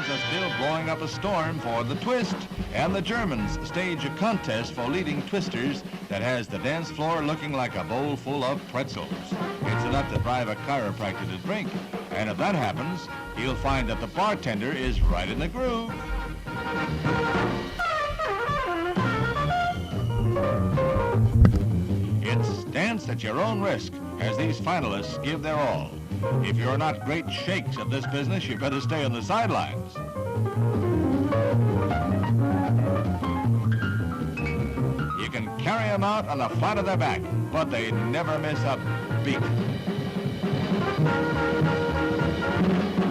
are still blowing up a storm for the twist, and the Germans stage a contest for leading twisters that has the dance floor looking like a bowl full of pretzels. It's enough to drive a chiropractor to drink, and if that happens, he'll find that the bartender is right in the groove. It's dance at your own risk as these finalists give their all. If you're not great shakes at this business, you better stay on the sidelines. You can carry them out on the flat of their back, but they never miss a beat.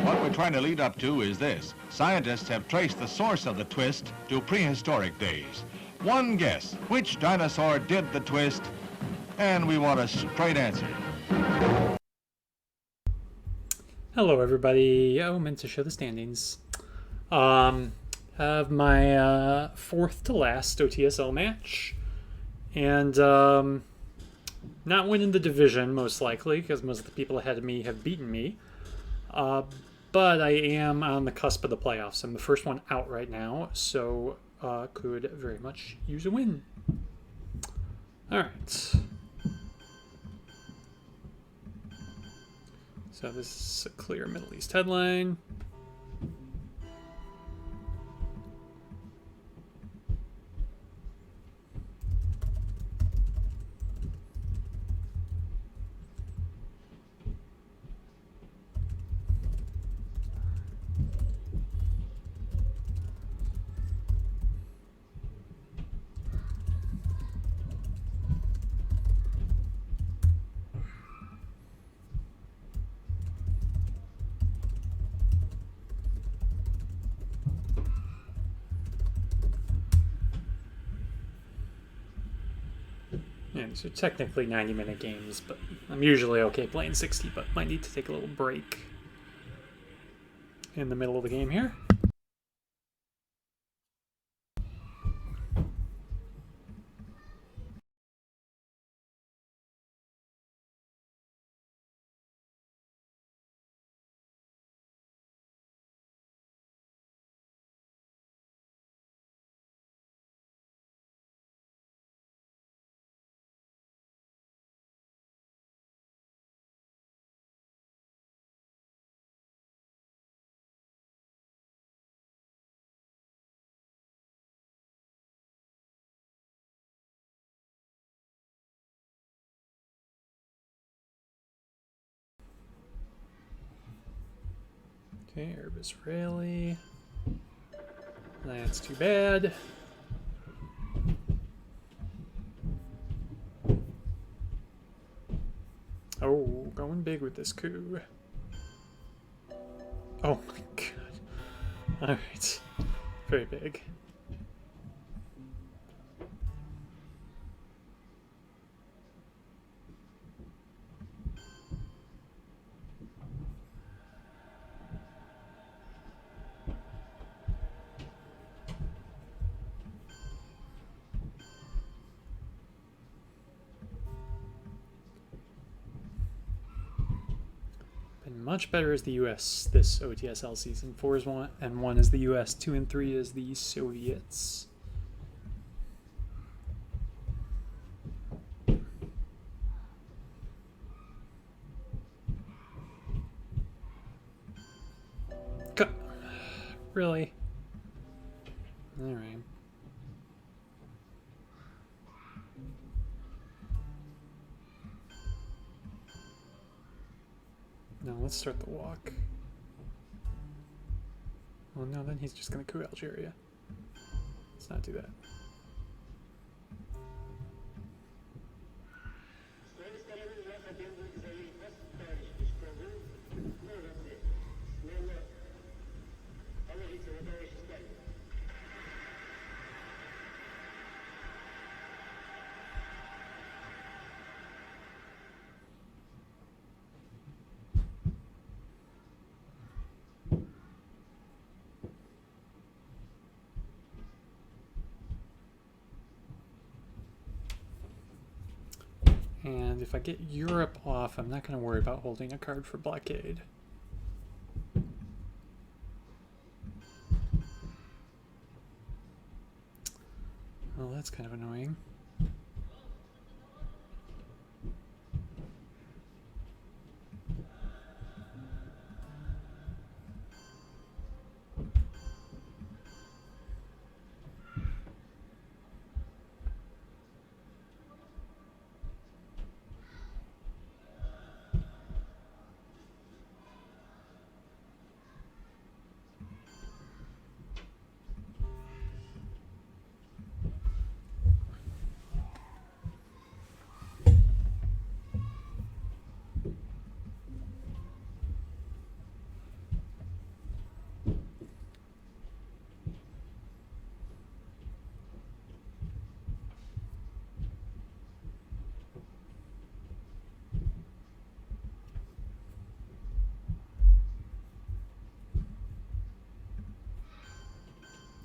What we're trying to lead up to is this. Scientists have traced the source of the twist to prehistoric days. One guess, which dinosaur did the twist? And we want a straight answer. Hello everybody. Oh, meant to show the standings. Have my fourth to last OTSL match. And not winning the division, most likely, because most of the people ahead of me have beaten me. But I am on the cusp of the playoffs. I'm the first one out right now, so could very much use a win. Alright. So this is a clear Middle East headline. Yeah, these are technically 90-minute games, but I'm usually okay playing 60, but might need to take a little break in the middle of the game here. Okay, Arab Israeli. That's too bad. Oh, going big with this coup. Oh my god. Alright. Very big. Much better as the US this OTSL season. 4 is 1 and 1 is the US, 2 and 3 is the Soviets. Really? All right. No, let's start the walk. Well, no, then he's just going to coup Algeria. Let's not do that. And if I get Europe off, I'm not going to worry about holding a card for blockade. That's kind of annoying.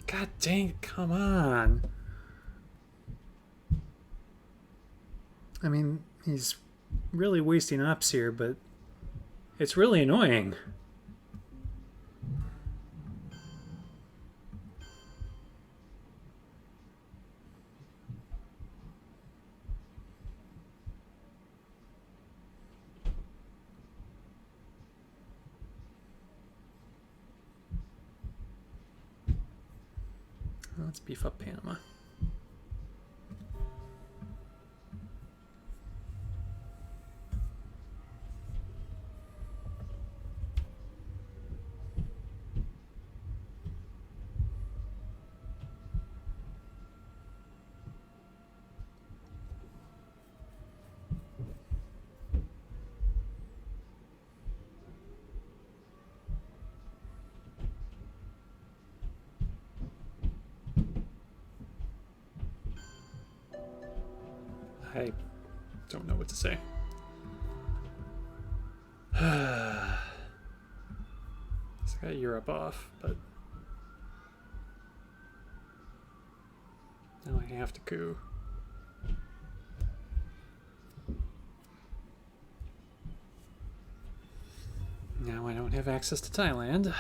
God dang it, come on. I mean, he's really wasting ups here, but it's really annoying. Let's beef up Panama. I don't know what to say. I got Europe off, but now I have to coup. Now I don't have access to Thailand.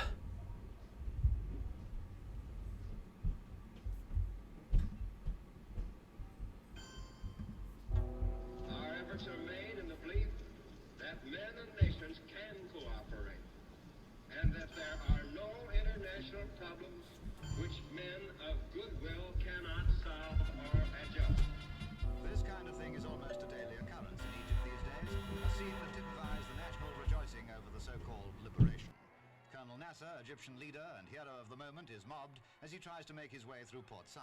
Egyptian leader and hero of the moment, is mobbed as he tries to make his way through Port Said.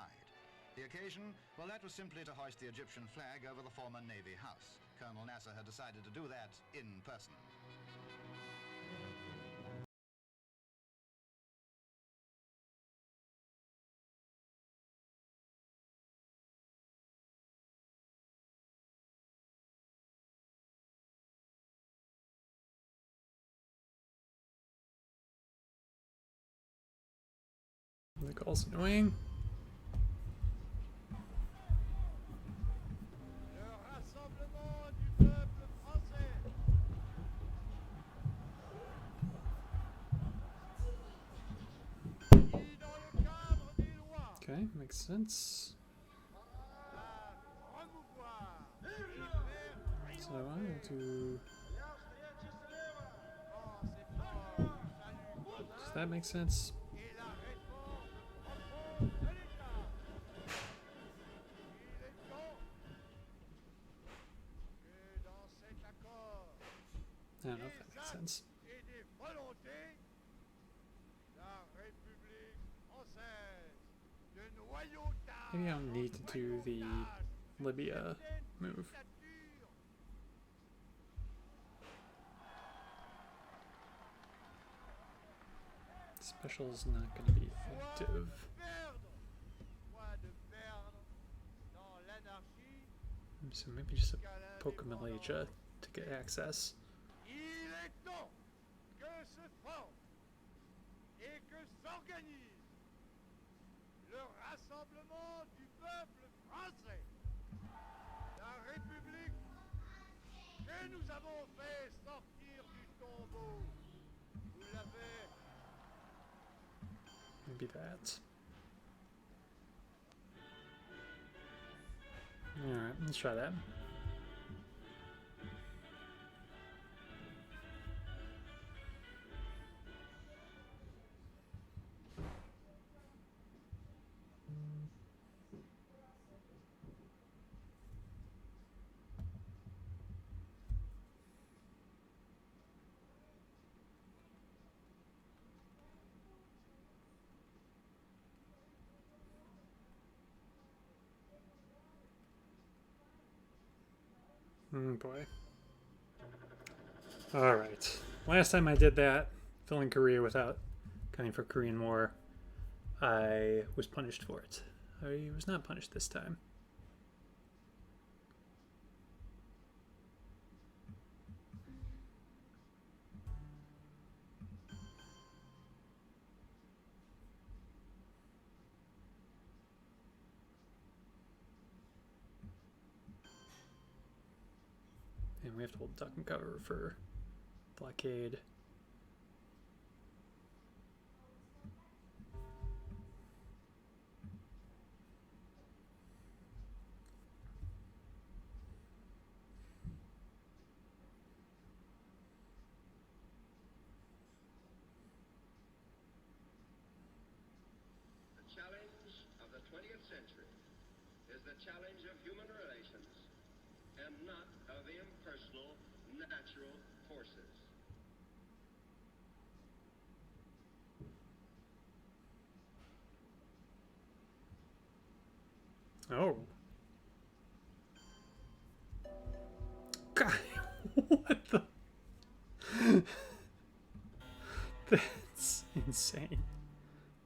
The occasion? Well, that was simply to hoist the Egyptian flag over the former Navy house. Colonel Nasser had decided to do that in person. The call's annoying. Okay, makes sense. So I will do. Does that make sense? I don't know if that makes sense. Maybe I don't need to do the Libya move. Special's not going to be effective. So maybe just a poke of Malaysia to get access. Maybe that. Alright, let's try that. Boy. Alright. Last time I did that, filling Korea without coming for Korean War, I was punished for it. I was not punished this time. And we have to hold duck and cover for blockade. The challenge of the 20th century is the challenge of human relations and not of impersonal natural forces. Oh. God, what the? That's insane.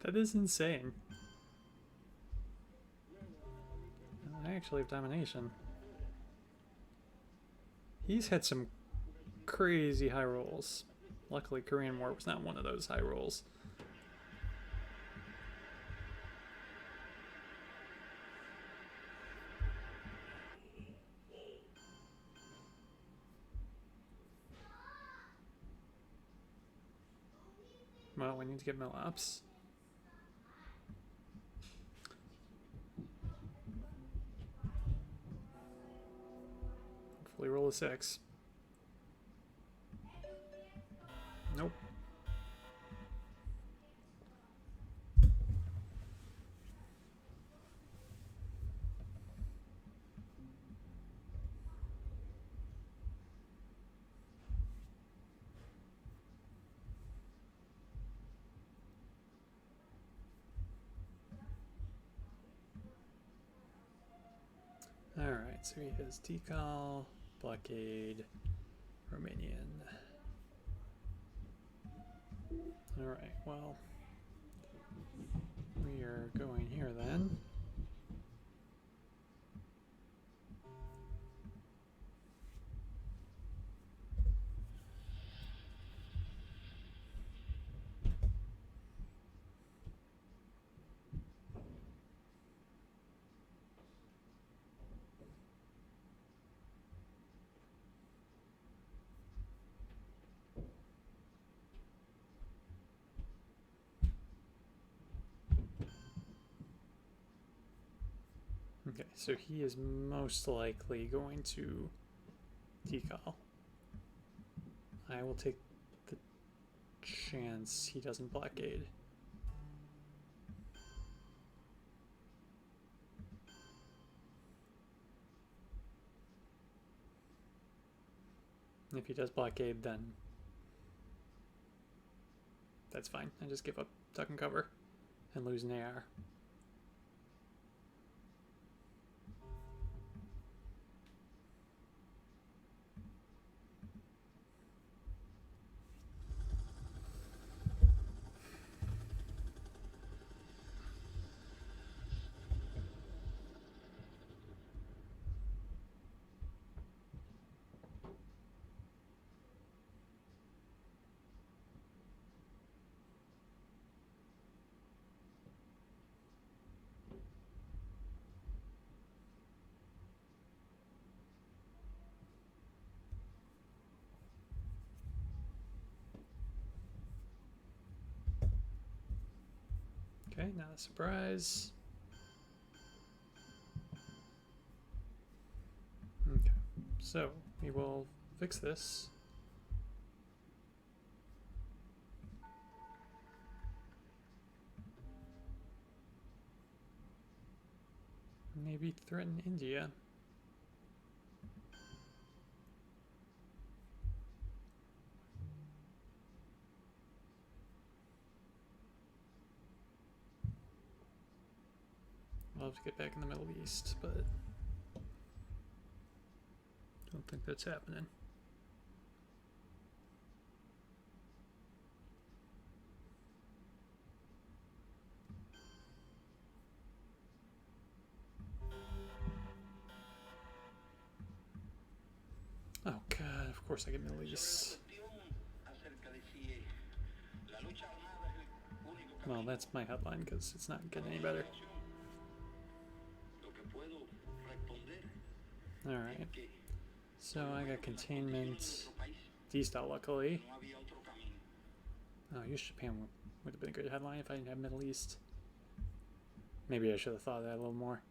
That is insane. I actually have domination. He's had some crazy high rolls. Luckily, Korean War was not one of those high rolls. Well, we need to get mill ops. Hopefully roll a 6. Nope. Alright, so he has Tikal, blockade, Romanian. Alright, well, we are going here then. Okay, so he is most likely going to decal. I will take the chance he doesn't blockade. If he does blockade, then that's fine. I just give up duck and cover and lose an AR. Okay, not a surprise. So we will fix this. Maybe threaten India. I'll have to get back in the Middle East, but don't think that's happening. Oh god, of course I get Middle East. Well, that's my headline because it's not getting any better. Alright. So I got containment. East out, luckily. Oh, use Japan would have been a good headline if I didn't have Middle East. Maybe I should have thought of that a little more.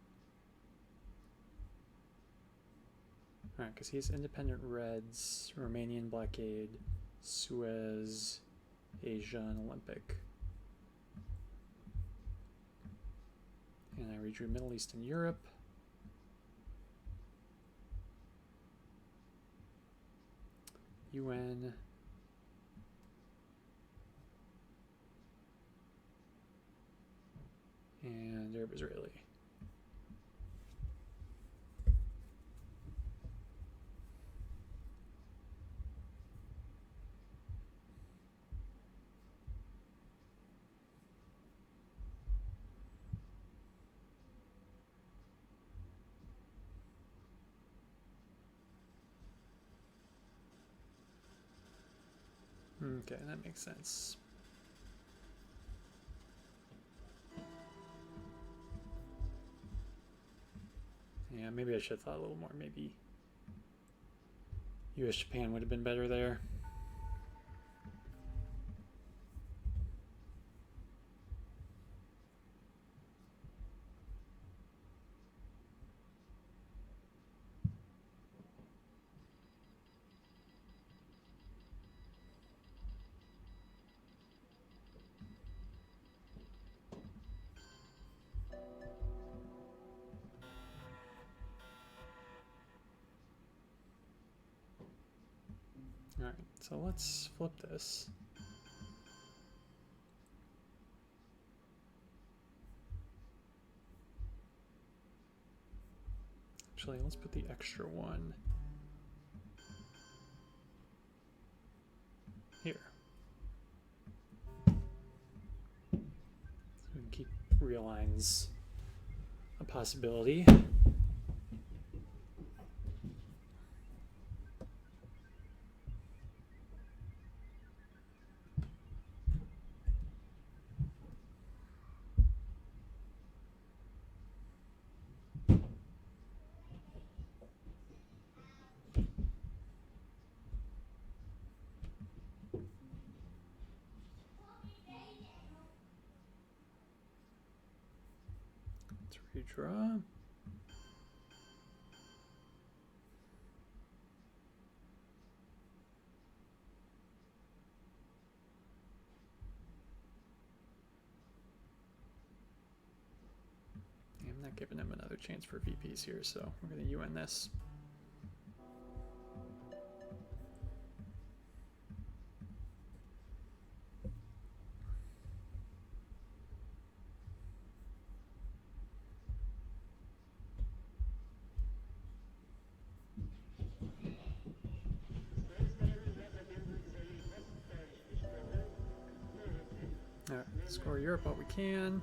Alright, because he's independent Reds, Romanian blockade, Suez, Asia, and Olympic. And I redrew Middle East and Europe. UN. And Arab Israeli. Okay, that makes sense. Yeah, maybe I should have thought a little more. Maybe US Japan would have been better there. Alright, so let's flip this. Actually, let's put the extra one here. So we can keep real lines a possibility. Let's redraw. I'm not giving him another chance for VPs here, so we're going to UN this. Alright, score Europe what we can.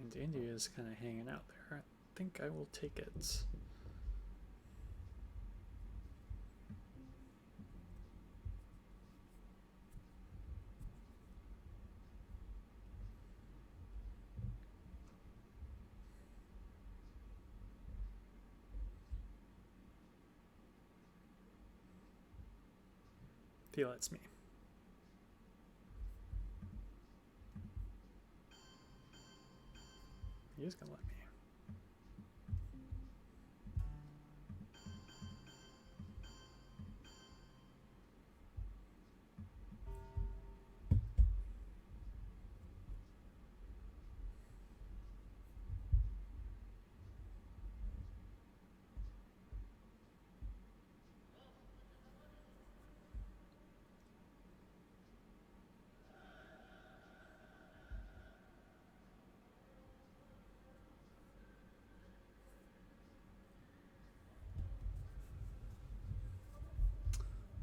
And India is kind of hanging out there. I think I will take it. If he lets me. He is gonna let me.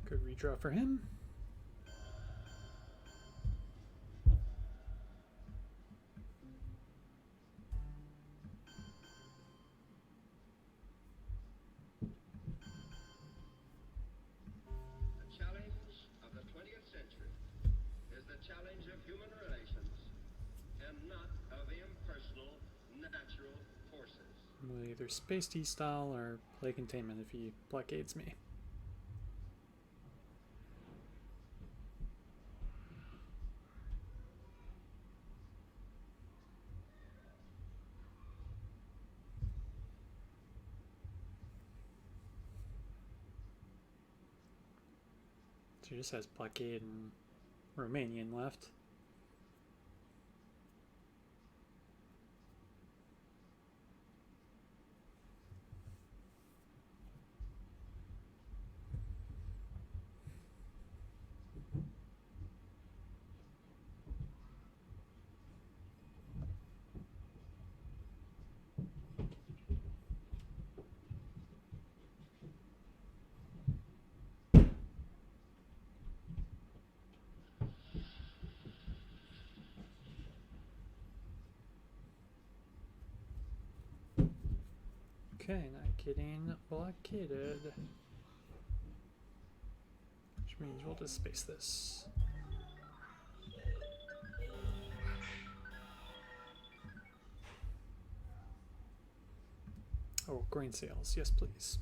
Good redraw for him. The challenge of the 20th century is the challenge of human relations and not of impersonal natural forces. We'll either space D style or play containment if he blockades me. So he just has blockade and Romanian left. Okay, not getting blockaded. Which means we'll just space this. Oh, grain sales. Yes, please.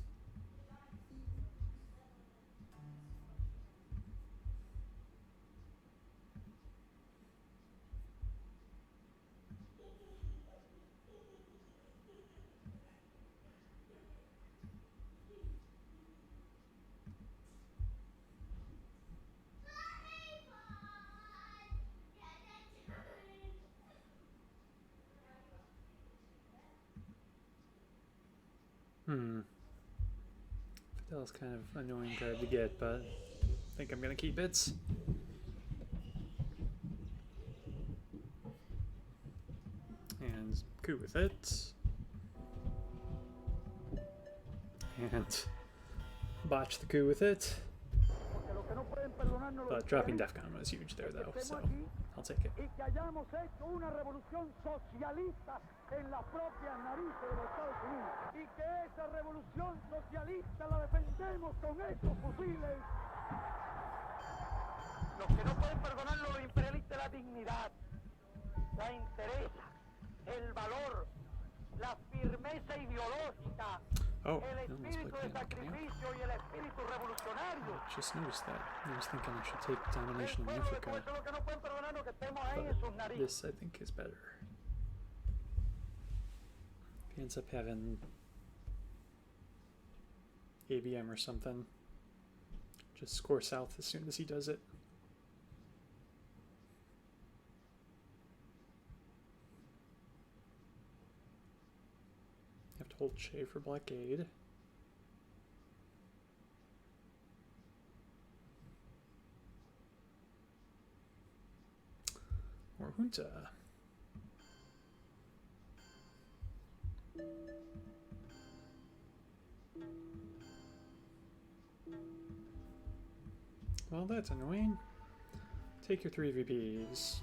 Fidel's kind of annoying card to get, but I think I'm gonna keep it. And coup with it. And botch the coup with it. But dropping DEFCON was huge there though, so I'll take it. En las propias narices de los Estados Unidos y que esa revolución socialista la defendemos con estos fusiles. Los que no pueden perdonarlo los imperialistas, la dignidad, la entereza, el valor, la firmeza ideológica, el espíritu de sacrificio y el espíritu revolucionario. Just noticed that. I was thinking I should take domination of Africa, but this I think is better. He ends up having ABM or something. Just score south as soon as he does it. Have to hold Che for blockade. Or Junta. Well, that's annoying. Take your 3 VPs.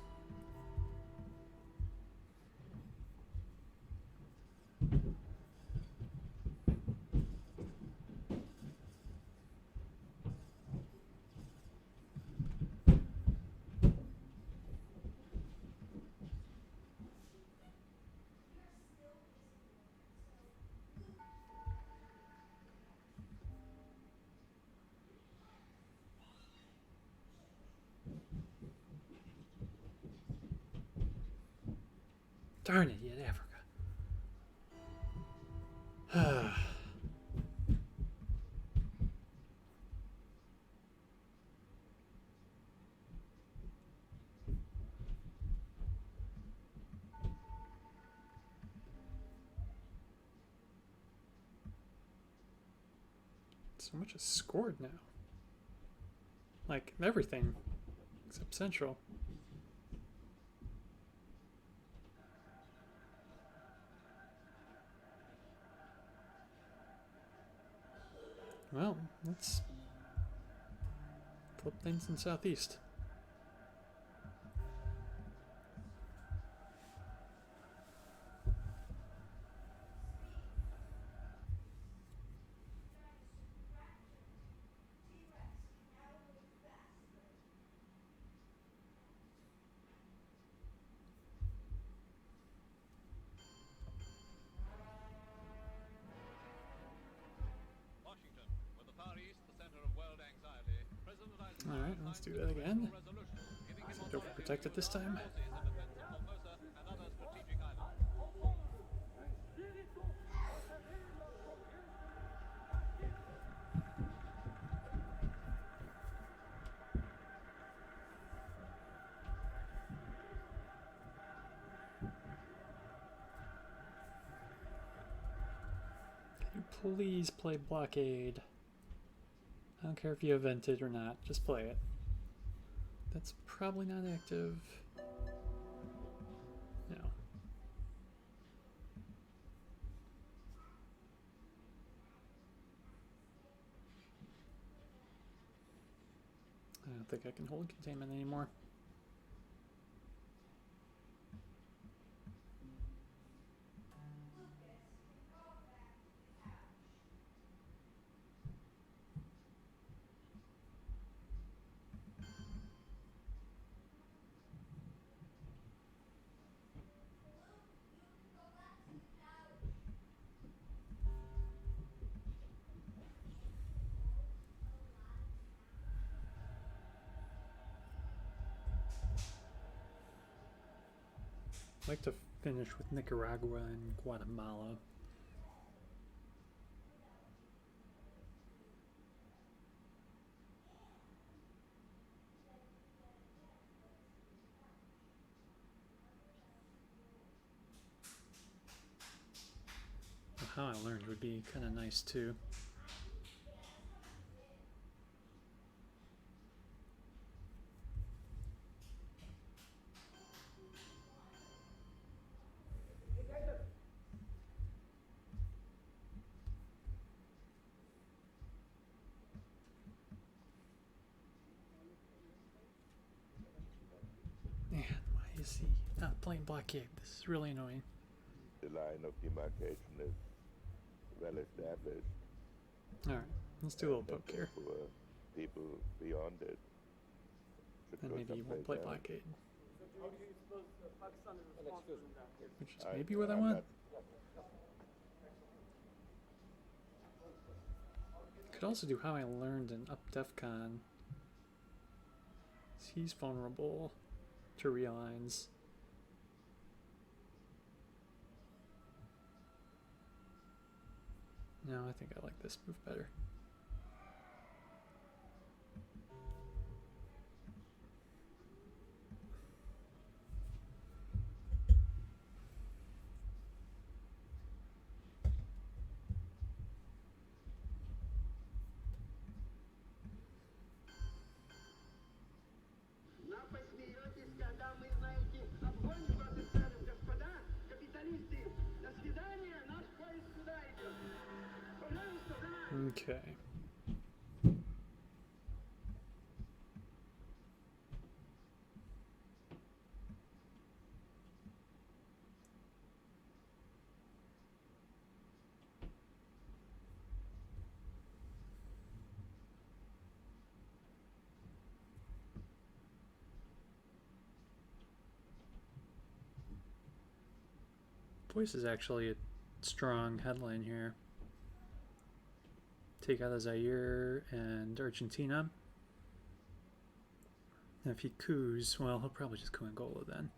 Darn it, yet Africa. So much is scored now. Like, everything except Central. Well, let's flip things in Southeast. Alright, let's do that again. Don't protect it this time. Can you please play Blockade? I don't care if you event it or not, just play it. That's probably not active. No. I don't think I can hold containment anymore. I'd like to finish with Nicaragua and Guatemala. How I learned would be kind of nice too. Man, why is he not playing Blockade? This is really annoying. The line of demarcation is well established. Alright, let's do a little poke here. People beyond it. Then maybe you won't play Blockade. Which is maybe what I want. Could also do how I learned in Up DEFCON. He's vulnerable to realigns. No, I think I like this move better. Okay. Voice is actually a strong headline here. Take out Zaire and Argentina. And if he coups, well, he'll probably just coup Angola then.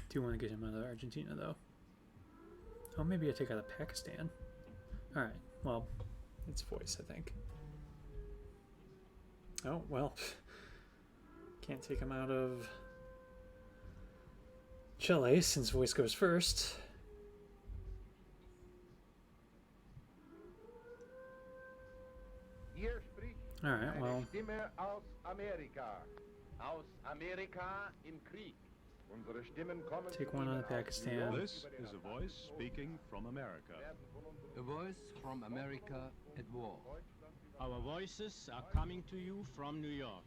Do want to get him out of Argentina, though. Oh, maybe I take out of Pakistan. Alright, well, it's voice, I think. Oh, well. Can't take him out of Chile, since voice goes first. Alright, well. Take one out of Pakistan. This is a voice speaking from America. A voice from America at war. Our voices are coming to you from New York,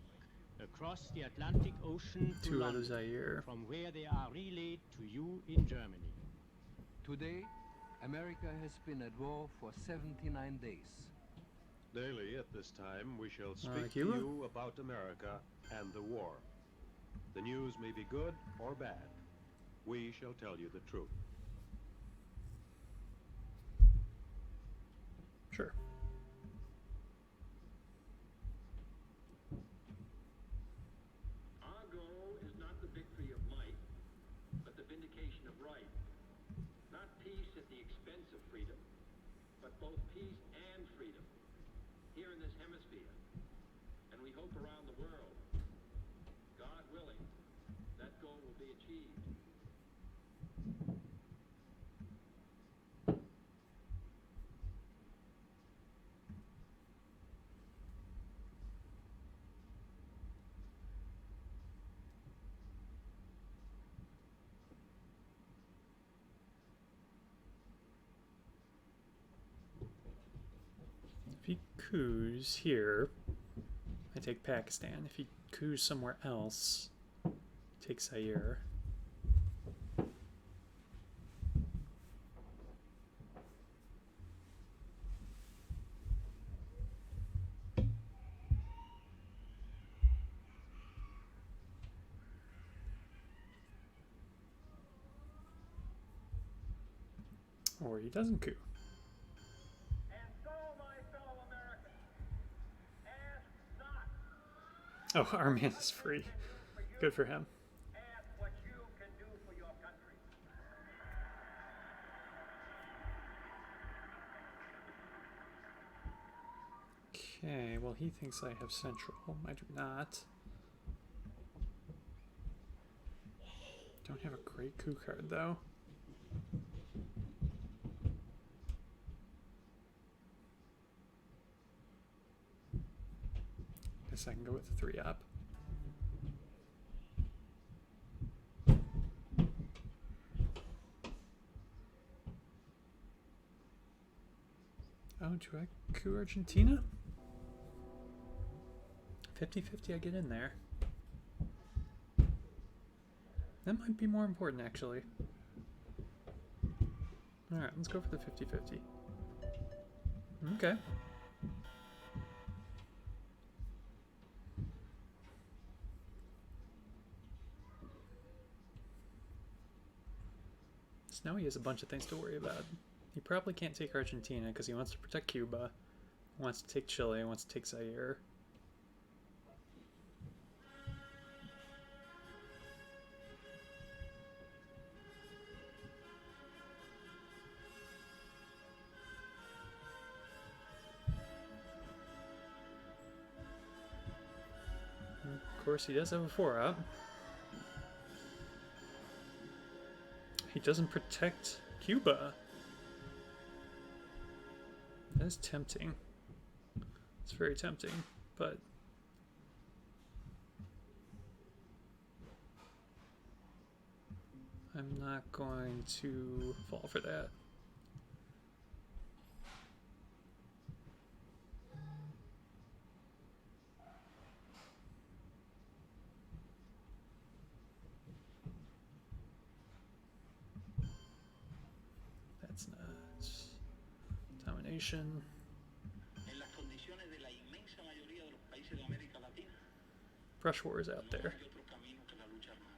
across the Atlantic Ocean to Two out of London, Zaire. from where they are relayed to you in Germany. Today, America has been at war for 79 days. Daily at this time, we shall speak to Cuba? you about America and the war. The news may be good or bad. We shall tell you the truth. Sure. Our goal is not the victory of might, but the vindication of right. Not peace at the expense of freedom, but both peace and freedom here in this hemisphere, and we hope around the world. God willing, that goal will be achieved. If he coups here, I take Pakistan. If he coups somewhere else, I take Zaire. Or he doesn't coup. And so, my fellow Americans, ask not Oh, our man is free. Good for him. ask what you can do for your country. Okay, well, he thinks I have Central. I do not. Don't have a great coup card, though. Guess I can go with the 3-up. Oh, do I coup Argentina? 50-50, I get in there. That might be more important, actually. Alright, let's go for the 50-50. Okay. So now he has a bunch of things to worry about. He probably can't take Argentina because he wants to protect Cuba, wants to take Chile, wants to take Zaire. Of course, he does have a 4-up. He doesn't protect Cuba. That is tempting. It's very tempting, but I'm not going to fall for that. That's not domination. En las condiciones de la inmensa mayoría de los países de América Latina, Brush war is out no there. hay otro camino que la lucha armada.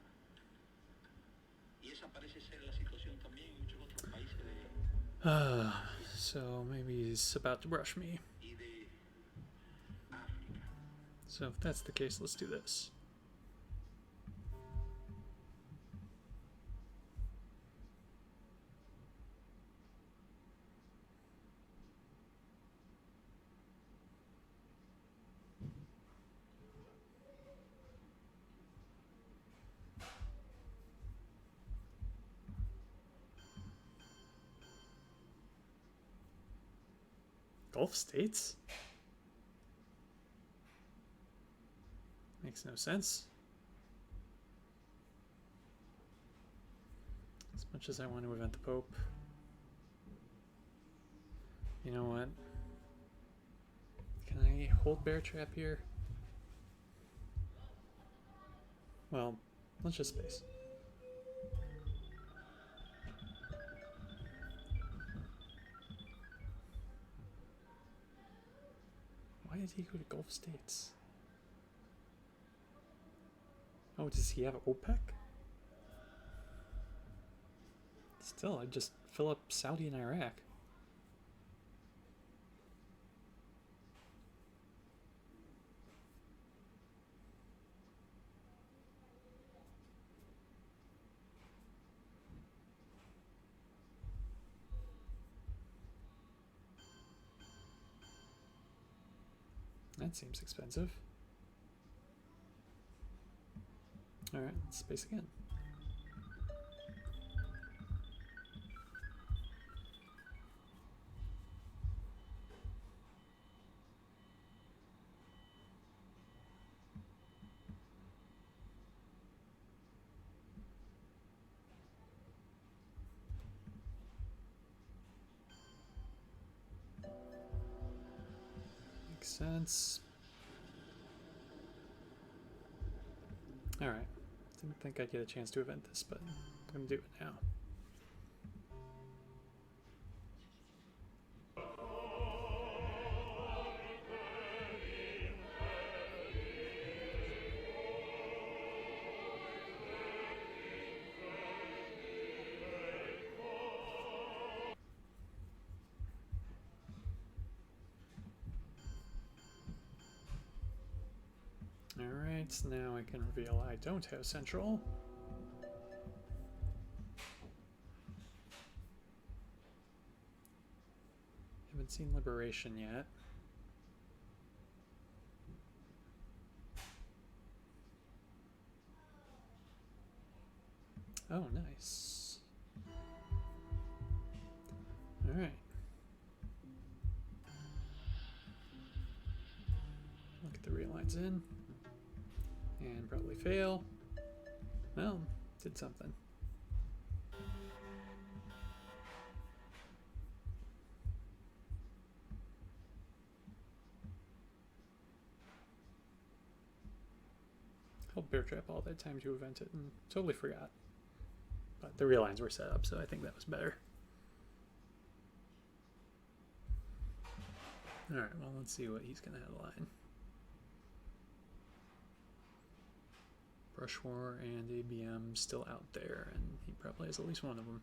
Y esa parece ser la situación también en muchos otros países de So maybe he's about to brush me. y de África. So if that's the case, let's do this. Gulf states? Makes no sense. As much as I want to event the Pope. You know what? Can I hold Bear Trap here? Well, let's just space. Why did he go to Gulf states? Oh, does he have OPEC? Still, I'd just fill up Saudi and Iraq. That seems expensive. Alright, let's space again. Makes sense. Alright. Didn't think I'd get a chance to event this, but I'm gonna do it now. Alright, now I can reveal I don't have Central. Haven't seen Liberation yet. Oh, nice. Alright. Look at the realigns in. And probably fail. Well, did something. Held Bear Trap all that time to event it and totally forgot. But the realigns were set up, so I think that was better. Alright, well, let's see what he's going to headline. Brush War and ABM still out there, and he probably has at least one of them.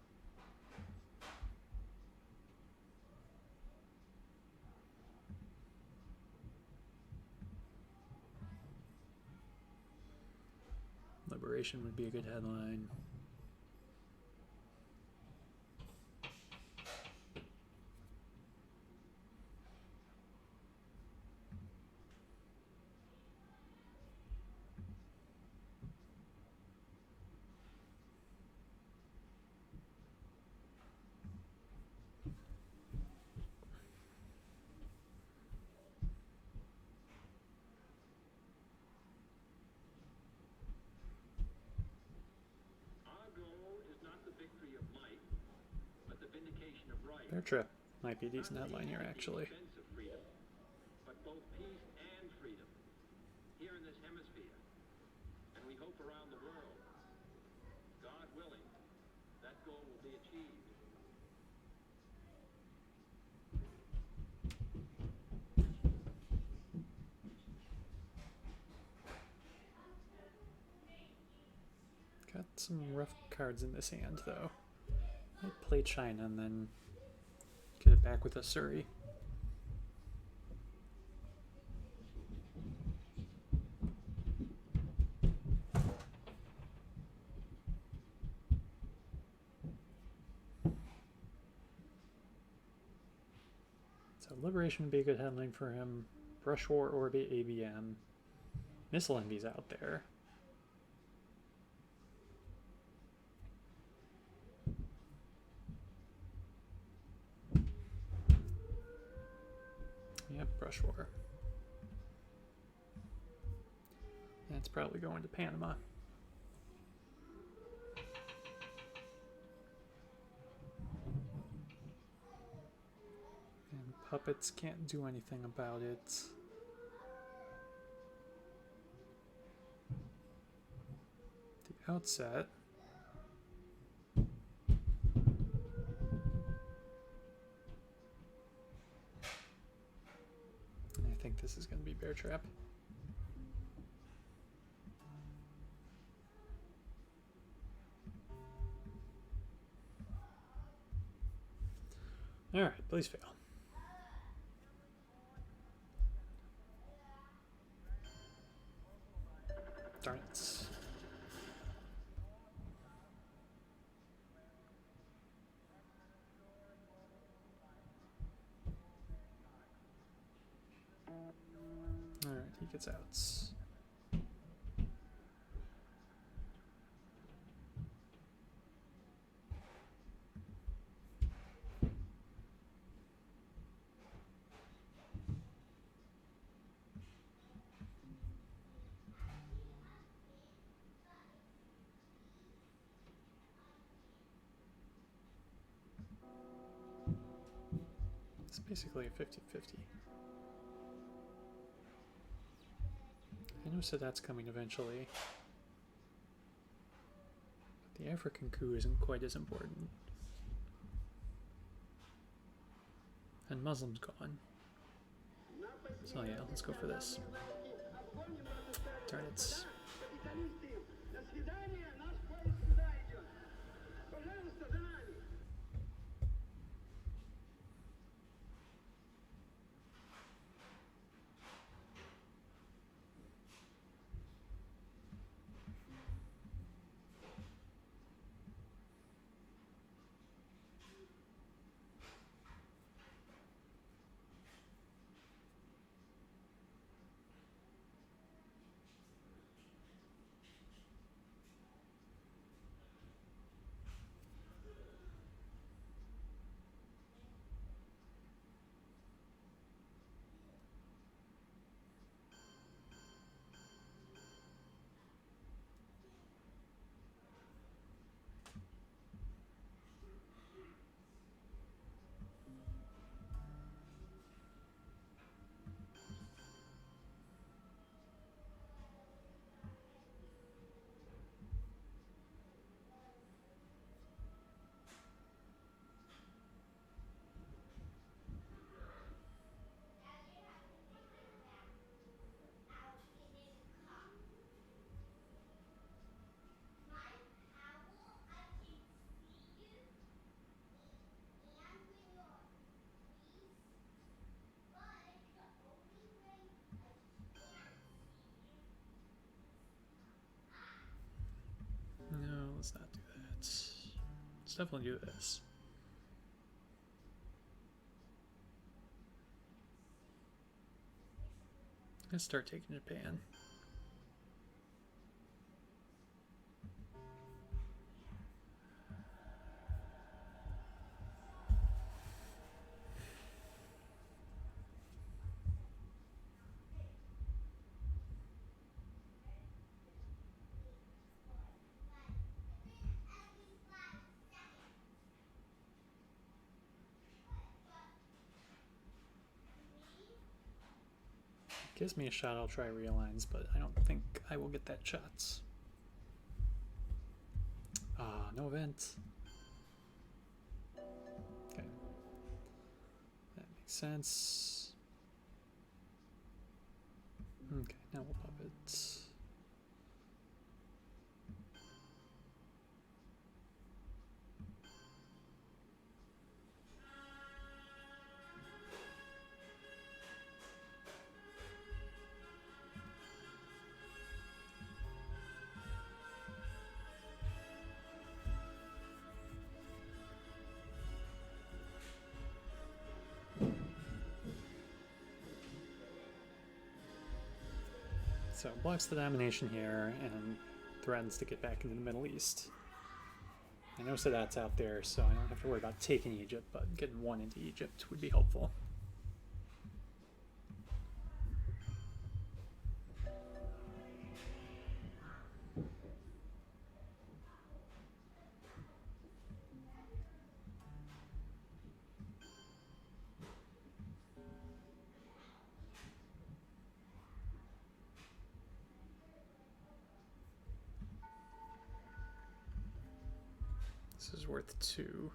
Liberation would be a good headline. Bear Trap might be a decent headline here, actually. But both peace and freedom here in this hemisphere, and we hope around the world. God willing, that goal will be achieved. Got some rough cards in this hand, though. Might play China and then get it back with a Surrey. So Liberation would be a good headline for him. Brush War, Orbit, ABM. Missile Envy's out there. Rush War. And it's probably going to Panama. And puppets can't do anything about it. The outset. I think this is going to be Bear Trap. Alright, please fail. Darn it. Alright, he gets out. It's basically a 50-50. I know Sadat's coming eventually. But the African coup isn't quite as important. And Muslim's gone. So yeah, let's go for this. Darn it. No, let's not do that. Let's definitely do this. Let's start taking Japan. Gives me a shot, I'll try realigns, but I don't think I will get that shot. No event. Okay. That makes sense. Okay, now we'll pop it. So blocks the domination here and threatens to get back into the Middle East. I know Sadat's out there, so I don't have to worry about taking Egypt, but getting one into Egypt would be helpful. This is worth 2.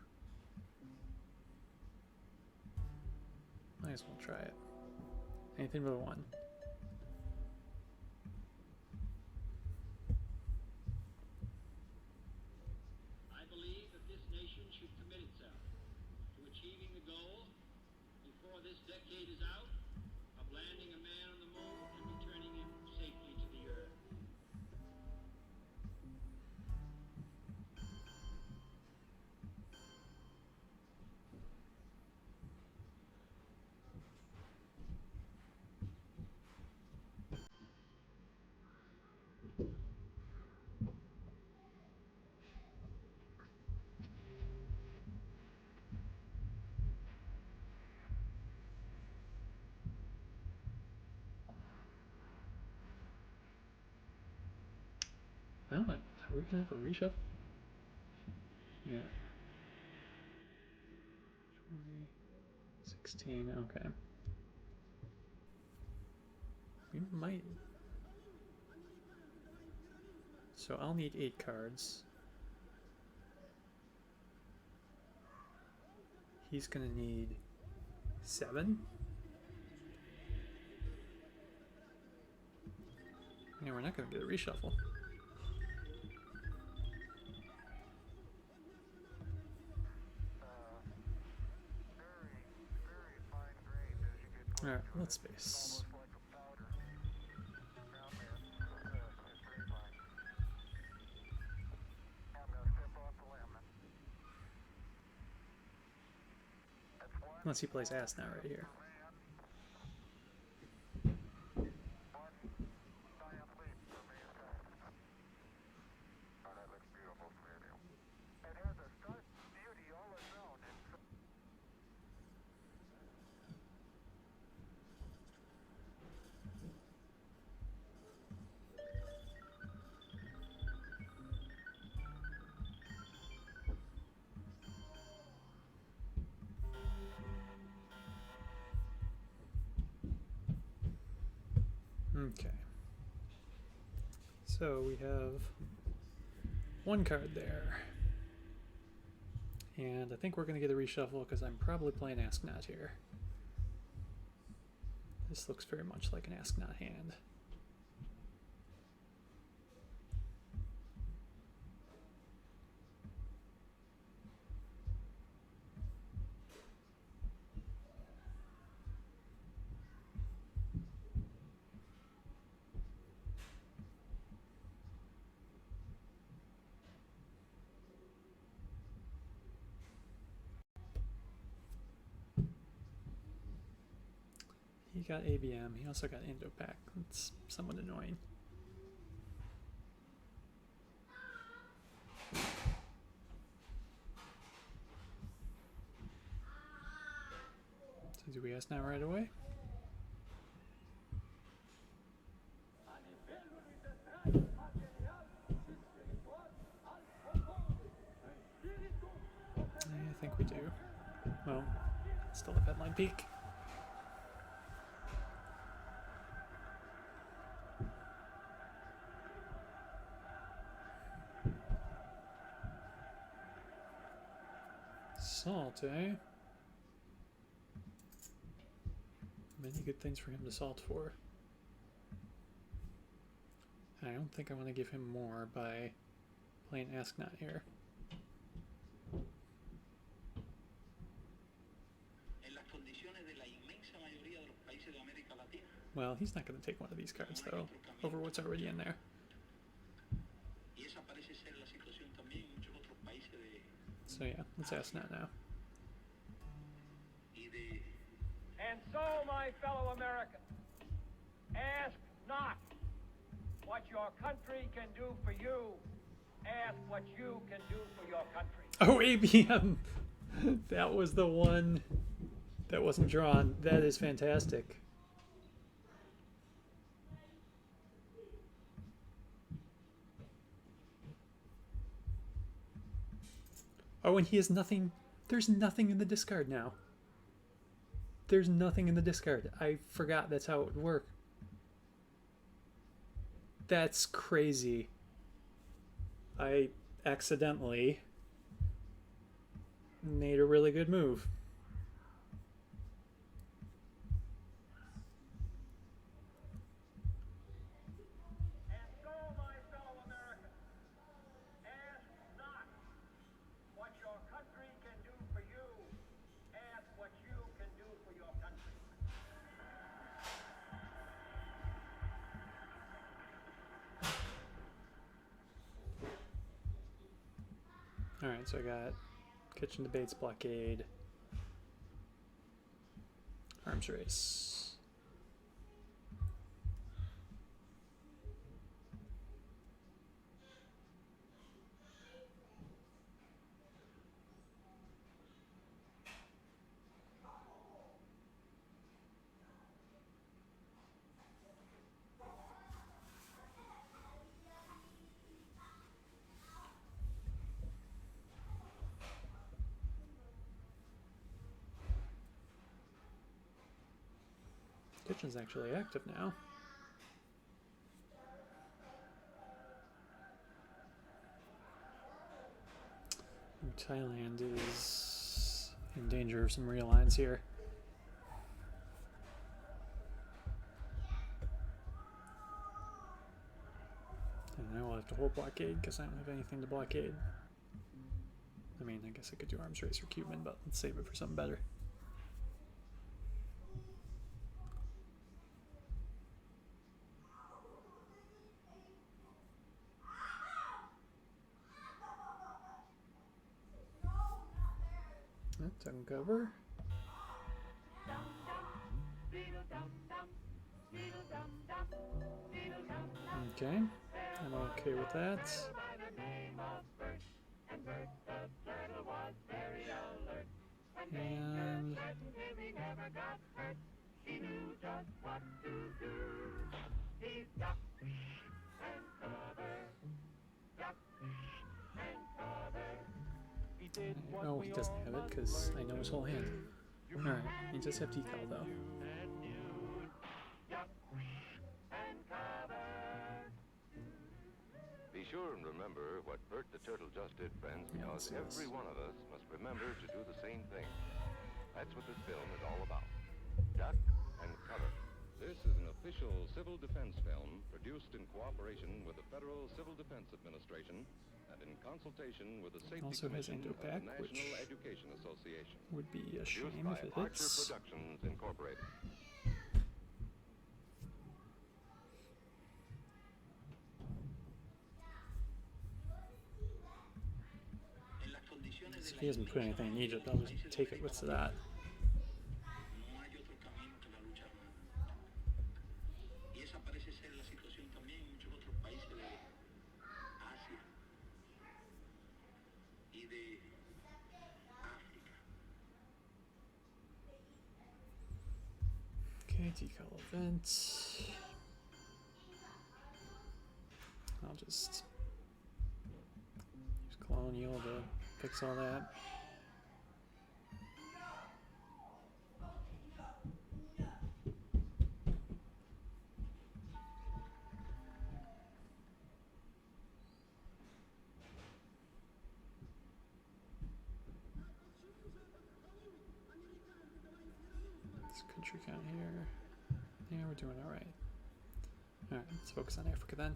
Might as well try it. Anything but a 1. I believe that this nation should commit itself to achieving the goal before this decade is out of landing a man on the moon and returning him safely to the earth. Well, are we gonna have a reshuffle? Yeah. 20, 16, okay. We might. So I'll need 8 cards. He's gonna need 7. Yeah, we're not gonna get a reshuffle. Alright, let's space. Unless he plays ass now right here. Okay. So we have 1 card there. And I think we're going to get a reshuffle because I'm probably playing Ask Not here. This looks very much like an Ask Not hand. He got ABM. He also got Indopac. That's somewhat annoying. So do we ask now right away? I think we do. Well, still have headline peak. Salt, eh? Many good things for him to salt for. I don't think I want to give him more by playing Ask Not here. Well, he's not going to take one of these cards, though, over what's already in there. So yeah, let's Ask Not now. And so, my fellow Americans, ask not what your country can do for you. Ask what you can do for your country. Oh, ABM! That was the one that wasn't drawn. That is fantastic. Oh, and he has nothing. There's nothing in the discard now. There's nothing in the discard. I forgot that's how it would work. That's crazy. I accidentally made a really good move. And so, my fellow Americans, ask not what your country can do for you. Ask what you can do for your country. Alright, so I got kitchen debates, blockade, arms race. Kitchen's actually active now. Thailand is in danger of some realigns here. And I will have to hold blockade because I don't have anything to blockade. I mean, I guess I could do arms race for Cuban, but let's save it for something better. Tongue cover. Okay, I'm okay with that. And oh, he doesn't have it because I know his whole hand. Alright, he does have decal though. Be sure and remember what Bert the Turtle just did, friends, because every one of us must remember to do the same thing. That's what this film is all about. Duck and cover. This is an official civil defense film produced in cooperation with the Federal Civil Defense Administration and in consultation with the Safety Also has Commission of the Indo-Pac, National Education Association. Would be a shame if it Archer hits. Productions Incorporated. If he doesn't put anything in Egypt, I'll just take it with that. No hay otro camino que la lucha armada. Y esa parece ser la situación también en muchos otros países de Asia y de África. Okay, decal event. I'll just use Colonial to fix all that. This country count here. Yeah, we're doing all right. All right, let's focus on Africa then.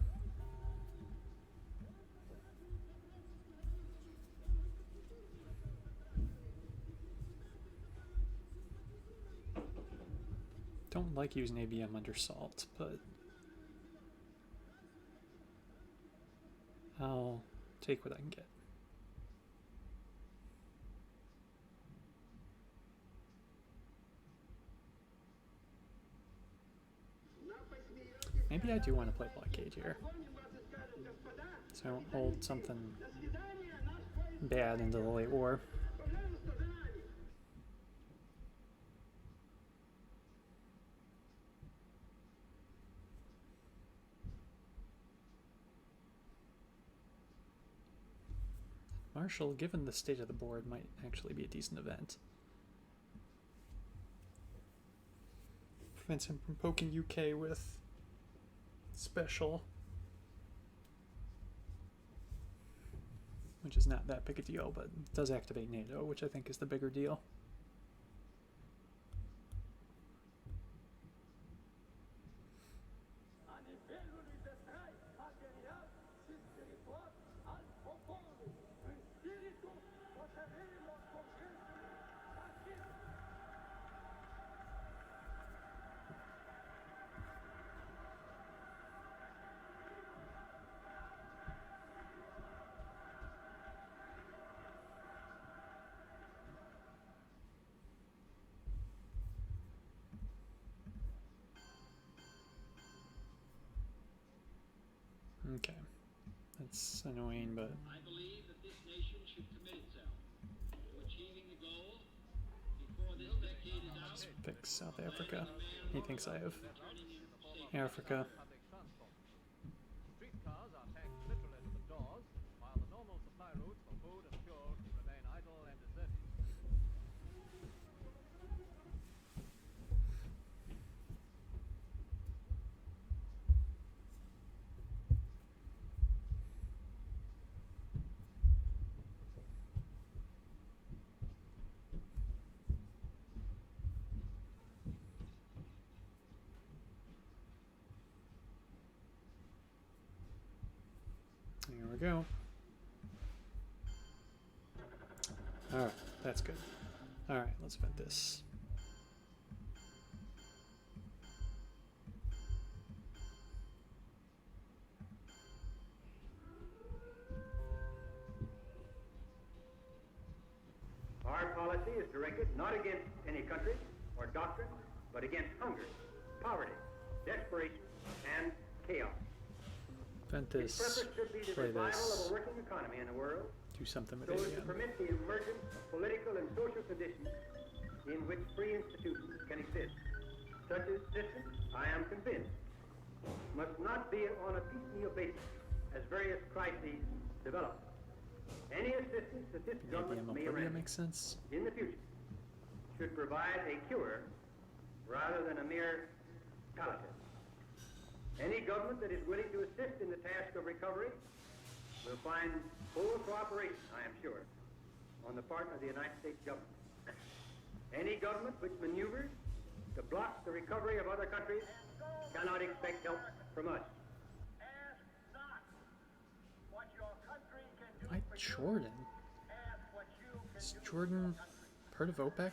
Don't like using ABM under salt, but I'll take what I can get. Maybe I do want to play blockade here, so I won't hold something bad into the late war. Marshall, given the state of the board, might actually be a decent event. Prevents him from poking UK with special. which is not that big a deal, but it does activate NATO, which I think is the bigger deal. Okay, that's annoying, but I believe that this nation should commit itself to achieving the goal before this decade is out. let's pick South Africa. He thinks I have Africa. Streetcars are taxed literally to the doors, while the normal supply routes for food and fuel remain idle and deserted. Here we go. Alright, that's good. Alright, let's vent this. Our policy is directed not against any country or doctrine, but against hunger, poverty, desperation, and chaos. Vent Its this, purpose should be the play revival this, of a working economy in the world, do something with so it as to again. permit the emergence of political and social conditions in which free institutions can exist. Such a system, I am convinced, must not be on a piecemeal basis as various crises develop. Any assistance that this Maybe government may Homophobia render makes sense. in the future should provide a cure rather than a mere palliative. Any government that is willing to assist in the task of recovery will find full cooperation, I am sure, on the part of the United States government. Any government which maneuvers to block the recovery of other countries cannot expect help from us. Ask not what your country can do Why for you. Jordan? Ask what you can Is do for Jordan your country. part of OPEC?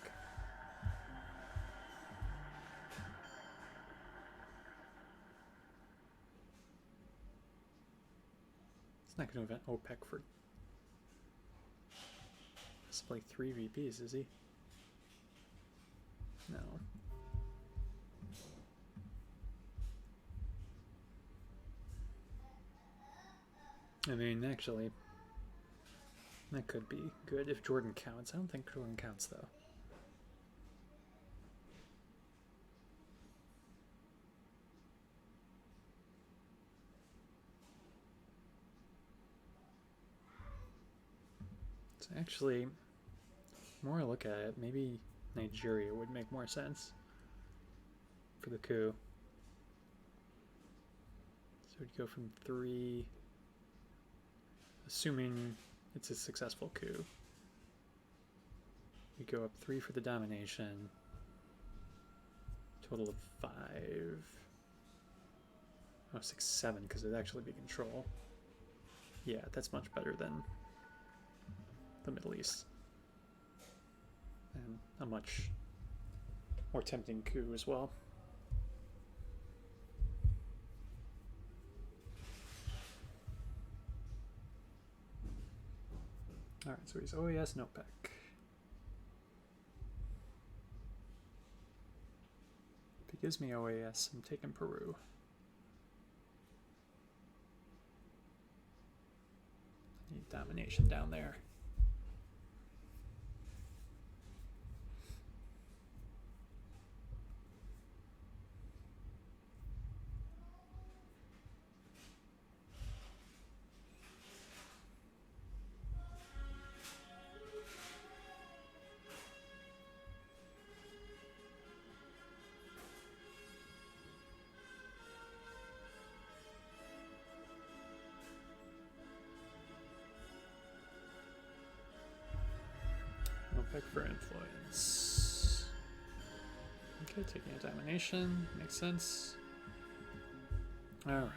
He's not going to event OPEC for possibly 3 VPs, is he? No. I mean, actually, that could be good if Jordan counts. I don't think Jordan counts, though. So actually, the more I look at it, maybe Nigeria would make more sense for the coup. So we'd go from 3, assuming it's a successful coup. We go up 3 for the domination, total of 5. Oh, 6, 7, because it'd actually be control. Yeah, that's much better than the Middle East. And a much more tempting coup as well. Alright, so he's OAS and OPEC. If he gives me OAS, I'm taking Peru. I need domination down there. Check for influence. Okay, taking a domination. Makes sense. Alright.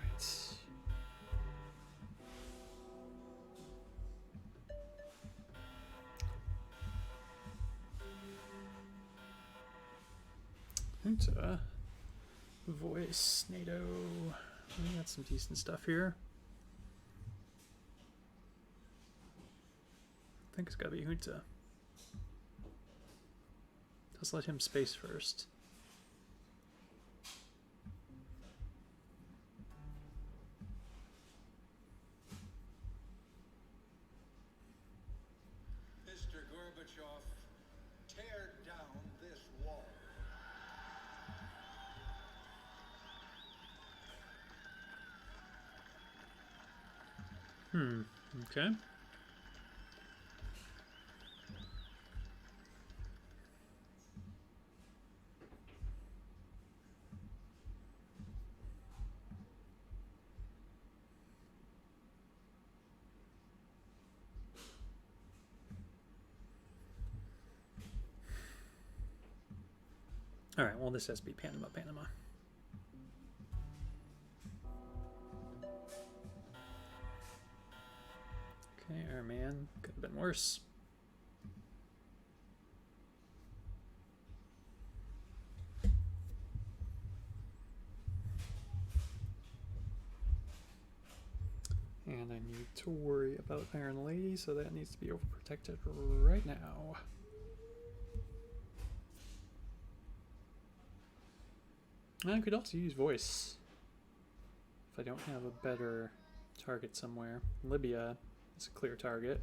Junta. Voice, NATO. We got some decent stuff here. I think it's gotta be Junta. Let's let him space first. Mr. Gorbachev, tear down this wall. Okay. Alright, well this has to be Panama, Panama. Okay, our man could have been worse. And I need to worry about Iron Lady, so that needs to be overprotected right now. I could also use voice if I don't have a better target somewhere. Libya is a clear target.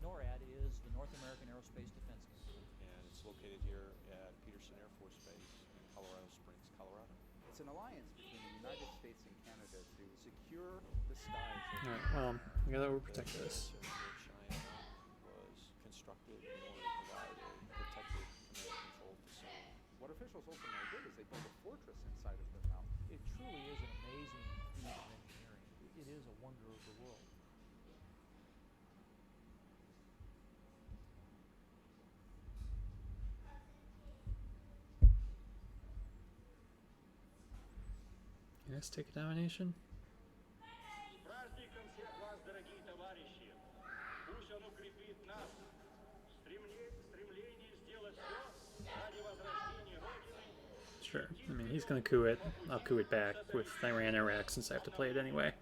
NORAD is the North American Aerospace Defense Command. And it's located here at Peterson Air Force Base in Colorado Springs, Colorado. It's an alliance between the United States and Canada to secure the skies. Alright, well, we gotta overprotect this. China was constructed in order to provide a protected command and control facility. What officials ultimately did is they built a fortress inside of the mountain. It truly is an amazing feat of engineering. It is a wonder of the world. Let's take a domination. Праздником всех вас, дорогие товарищи! Пусть он укрепит нас в стремлении сделать все ради возрождения Родины. Sure. I mean, he's gonna coup it. I'll coup it back with Iran, Iraq, since I have to play it anyway.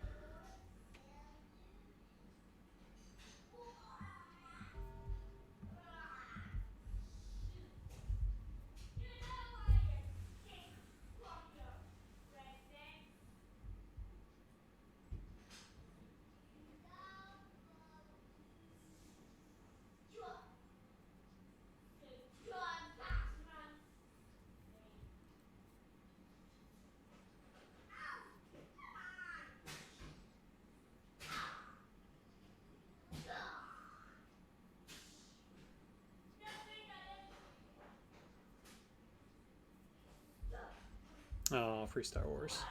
Oh, free Star Wars.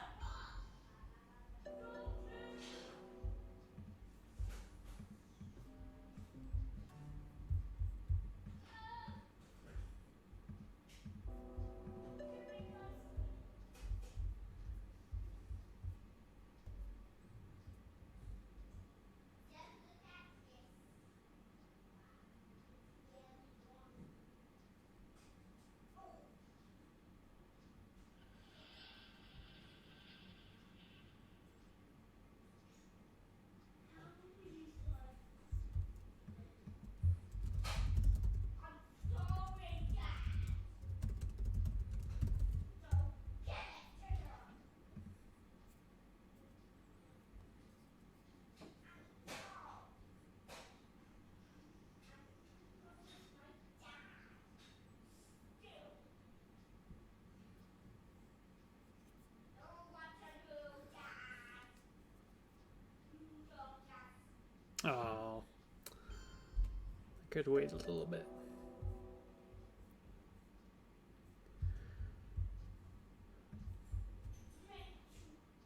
Could wait a little bit.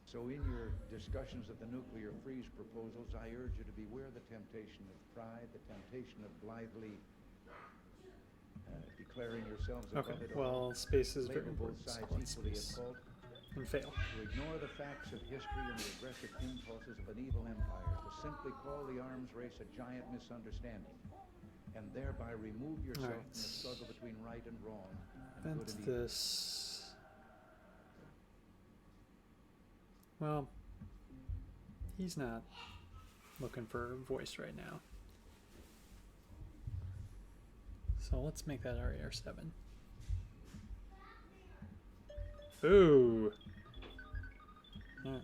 So in your discussions of the nuclear freeze proposals, I urge you to beware the temptation of pride, the temptation of blithely declaring yourselves above it all. Well, space is very Label both important. sides Let's equally at space. fault. And fail. To ignore the facts of history and the aggressive impulses of an evil empire. To simply call the arms race a giant misunderstanding. And thereby remove yourself from the struggle between right and wrong and good and evil. This. Well, he's not looking for a voice right now. So let's make that our AR7. Ooh. Yeah.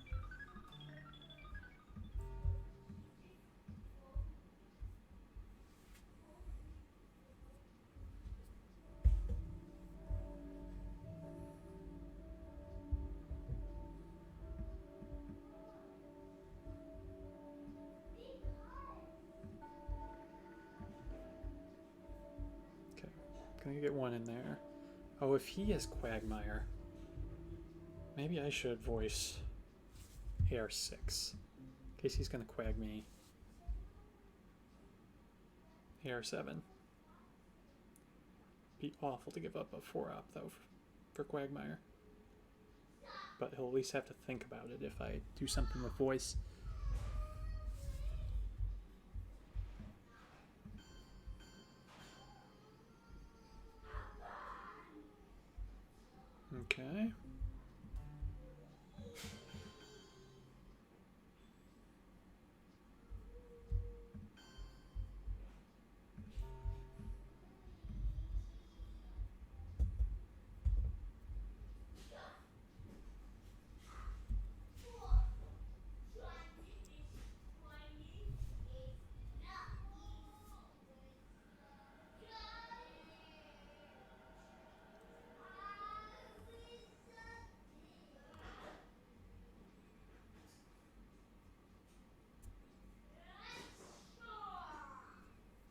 Okay, gonna get one in there. Oh, if he has Quagmire, maybe I should voice AR6 in case he's gonna quag me. AR7. Be awful to give up a 4-op though for Quagmire. But he'll at least have to think about it if I do something with voice. Okay.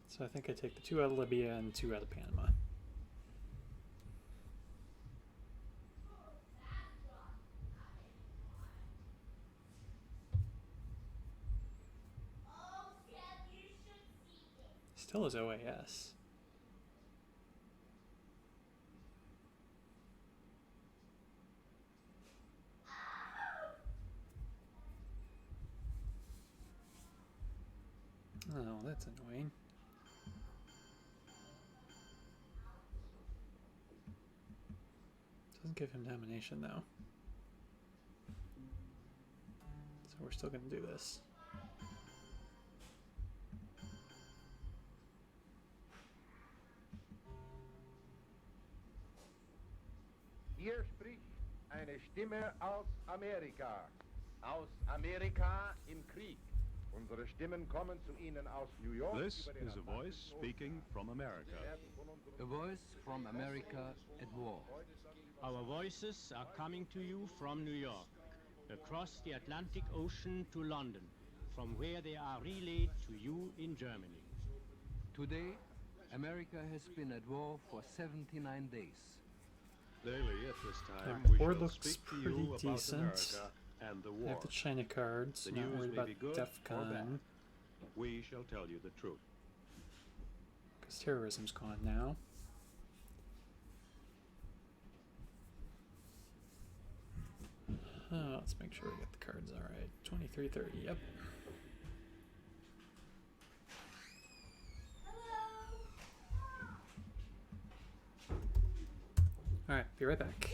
So I think I take the 2 out of Libya and 2 out of Panama. Still is OAS. Oh, that's annoying. Doesn't give him domination though. So we're still gonna do this. Hier spricht eine Stimme aus Amerika. Aus Amerika im Krieg. Unsere Stimmen kommen zu Ihnen aus New York. This is a voice speaking from America. A voice from America at war. Our voices are coming to you from New York, across the Atlantic Ocean to London, from where they are relayed to you in Germany. Today, America has been at war for 79 days. Daily at this time, The we board shall looks speak to pretty you about decent. America and the I war. have the China cards. The Not news worried may about be good or bad. DEFCON. We shall tell you the truth. Because terrorism's gone now. Let's make sure we get the cards alright. 2330, yep. Alright, be right back.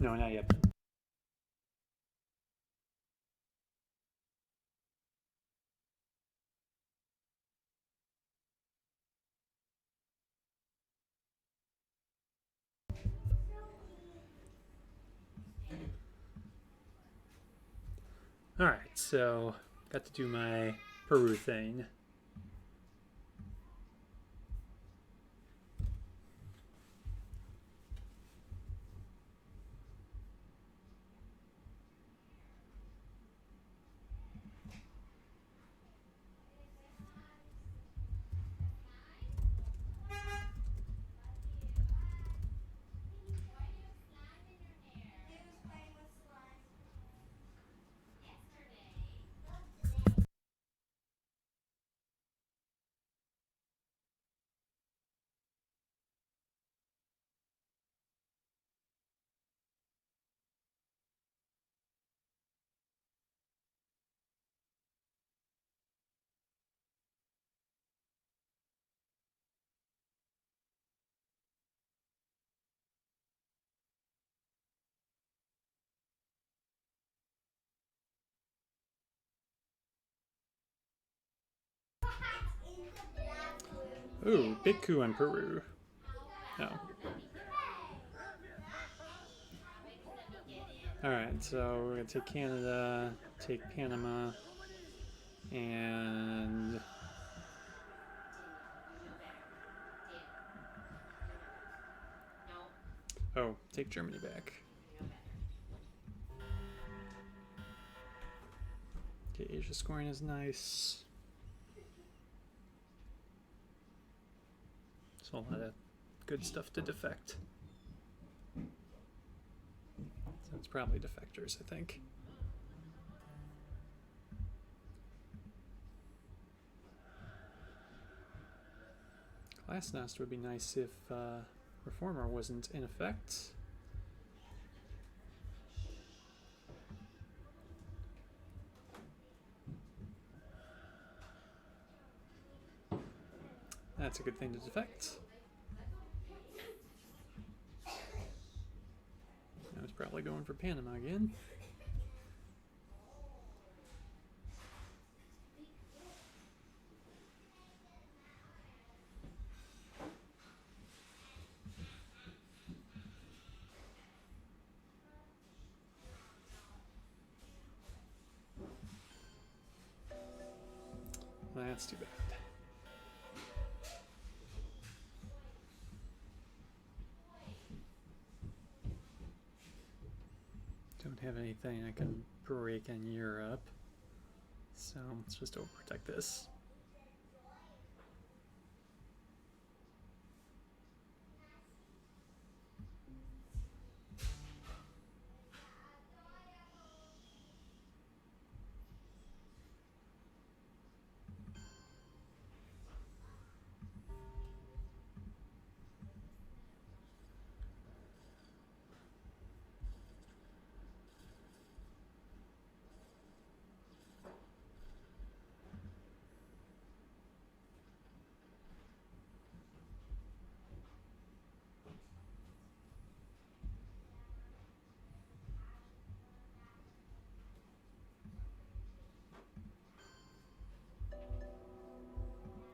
No, not yet. Alright, so got to do my Peru thing. Ooh, big coup in Peru. Oh. Alright, so we're gonna take Canada, take Panama, and oh, take Germany back. Okay, Asia scoring is nice. So a lot of good stuff to defect. So it's probably defectors, I think. Glasnost would be nice if Reformer wasn't in effect. That's a good thing to defect. I was probably going for Panama again. That's too bad. Don't have anything I can break in Europe, so let's just overprotect this.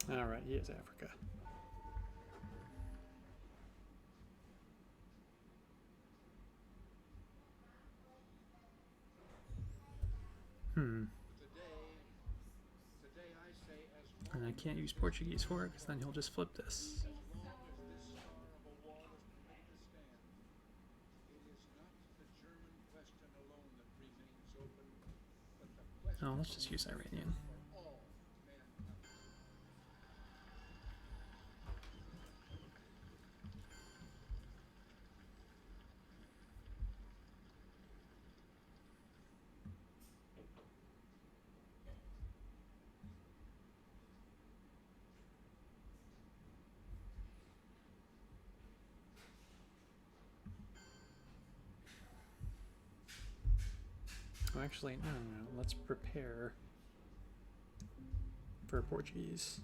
Alright, he is Africa. And I can't use Portuguese for it because then he'll just flip this. Oh, let's just use Iranian. Oh, actually, no. Let's prepare for Portuguese.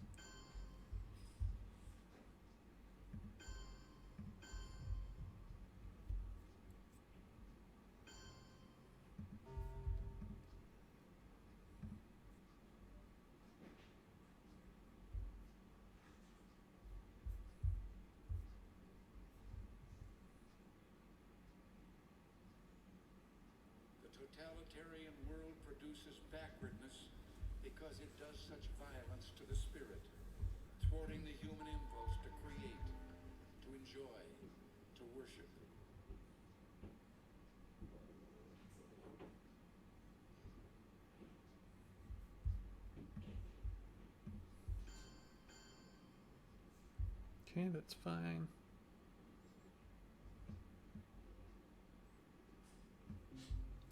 totalitarian world produces backwardness because it does such violence to the spirit, thwarting the human impulse to create, to enjoy, to worship. Okay, that's fine.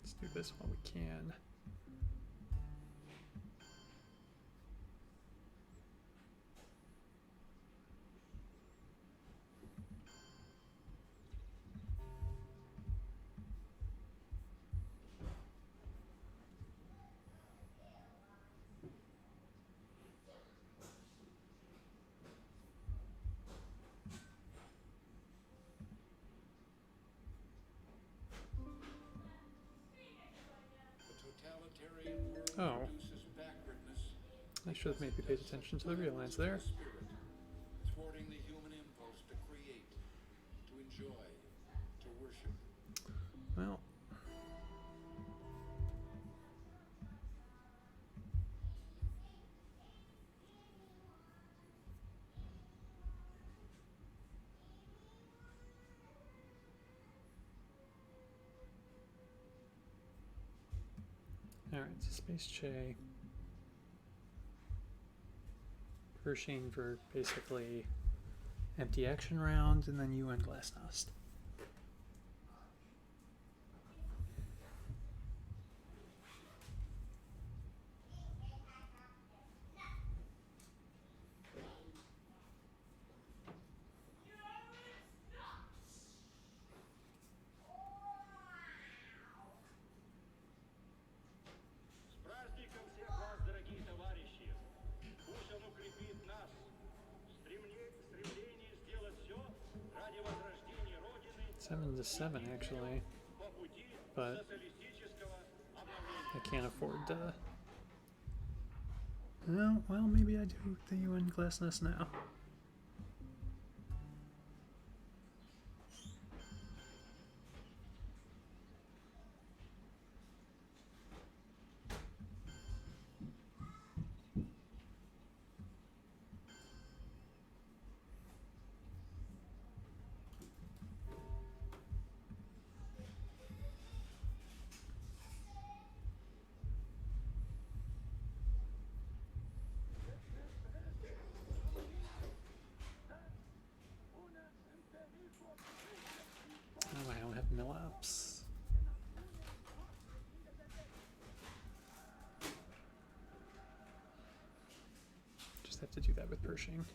Let's do this while we can. Oh. I should have maybe paid attention to the real lines there. Thwarting the human impulse to create, to enjoy, to worship. Well. Alright, so Space Che. Pershing for basically empty action round, and then UN Glasnost. Seven to 7 actually, but I can't afford to. No, well, maybe I do the UN Glasnost now. Oh, I don't have Milops. Just have to do that with Pershing.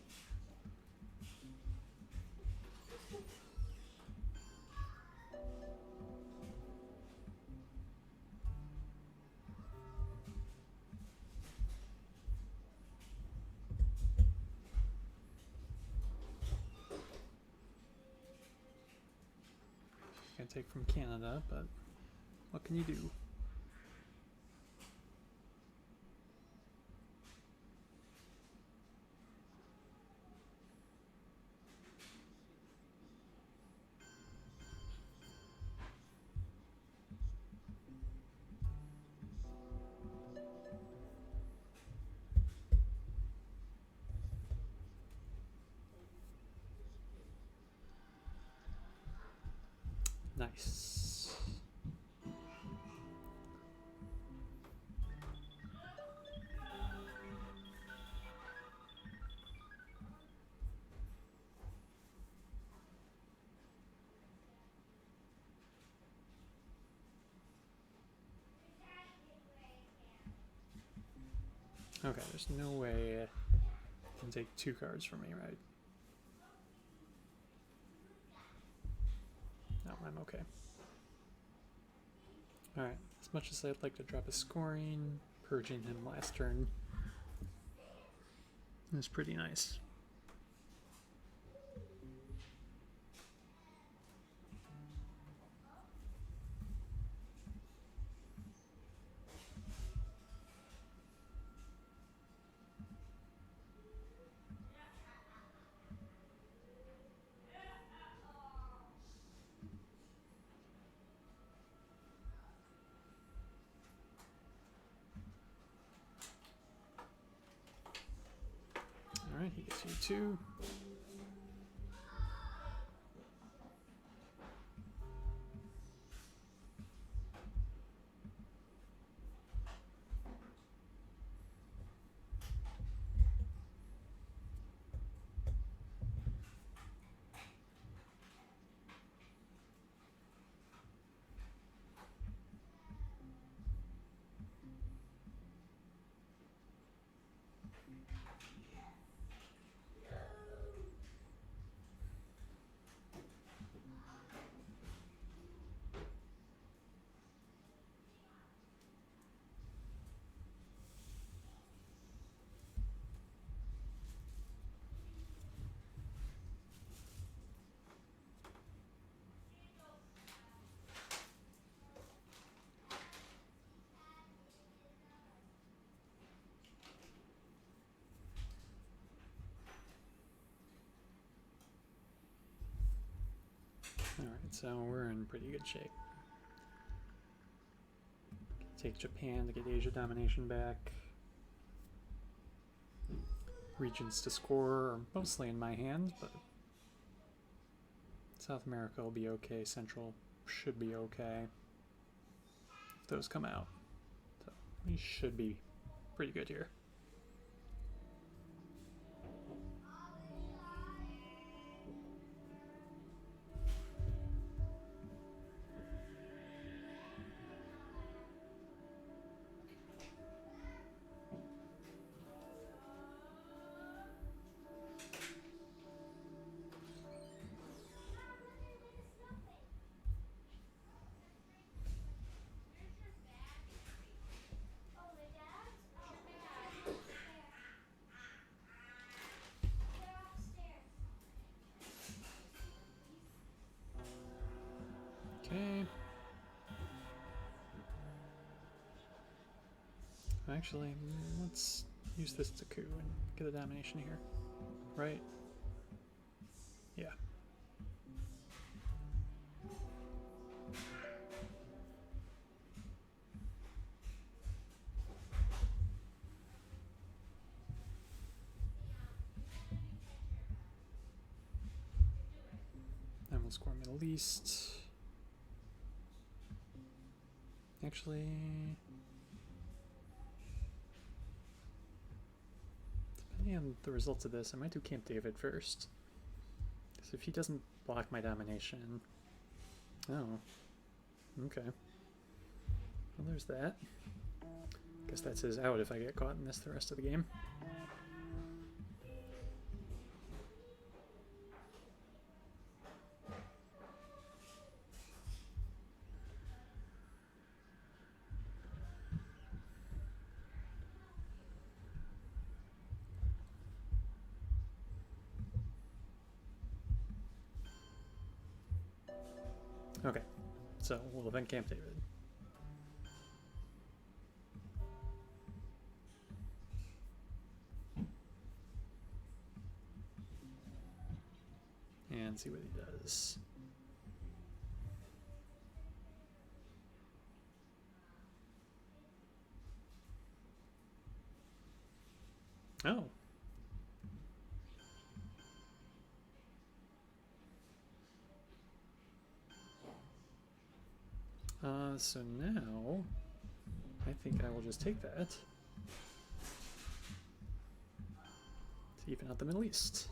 Can't take from Canada, but what can you do? Nice. Okay, there's no way it can take 2 cards from me, right? No, I'm okay. Alright, as much as I'd like to drop a scoring, purging him last turn is pretty nice. C2. Alright, so we're in pretty good shape. Take Japan to get Asia domination back. Regions to score are mostly in my hands, but South America will be okay. Central should be okay if those come out. So we should be pretty good here. Okay. Actually, let's use this to coup and get a domination here. Right? Yeah. Then we'll score Middle East. Actually, depending on the results of this, I might do Camp David first. Because if he doesn't block my domination... Oh. Okay. Well, there's that. Guess that's his out if I get caught in this the rest of the game. Okay, so we'll event Camp David. And see what he does. Oh. So now, I think I will just take that to even out the Middle East.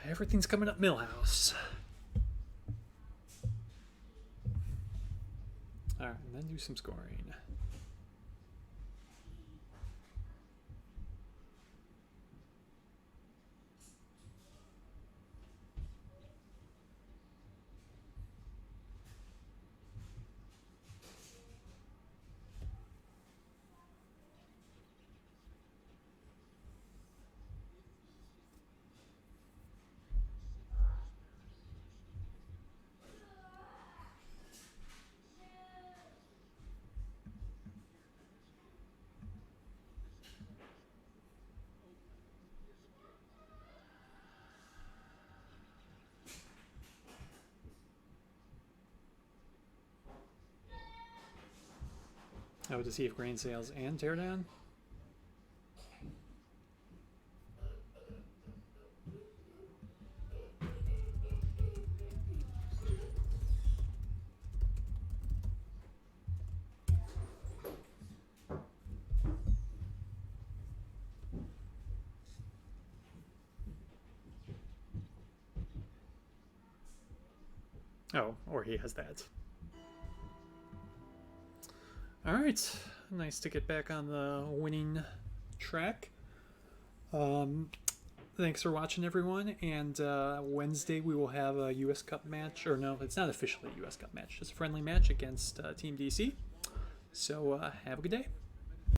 Everything's coming up Millhouse. Alright, and then do some scoring. Oh, to see if grain sales and teardown? Oh, or he has that. Alright, nice to get back on the winning track. Thanks for watching, everyone, and Wednesday we will have a US Cup match, or no, it's not officially a US Cup match, just a friendly match against Team DC. So have a good day.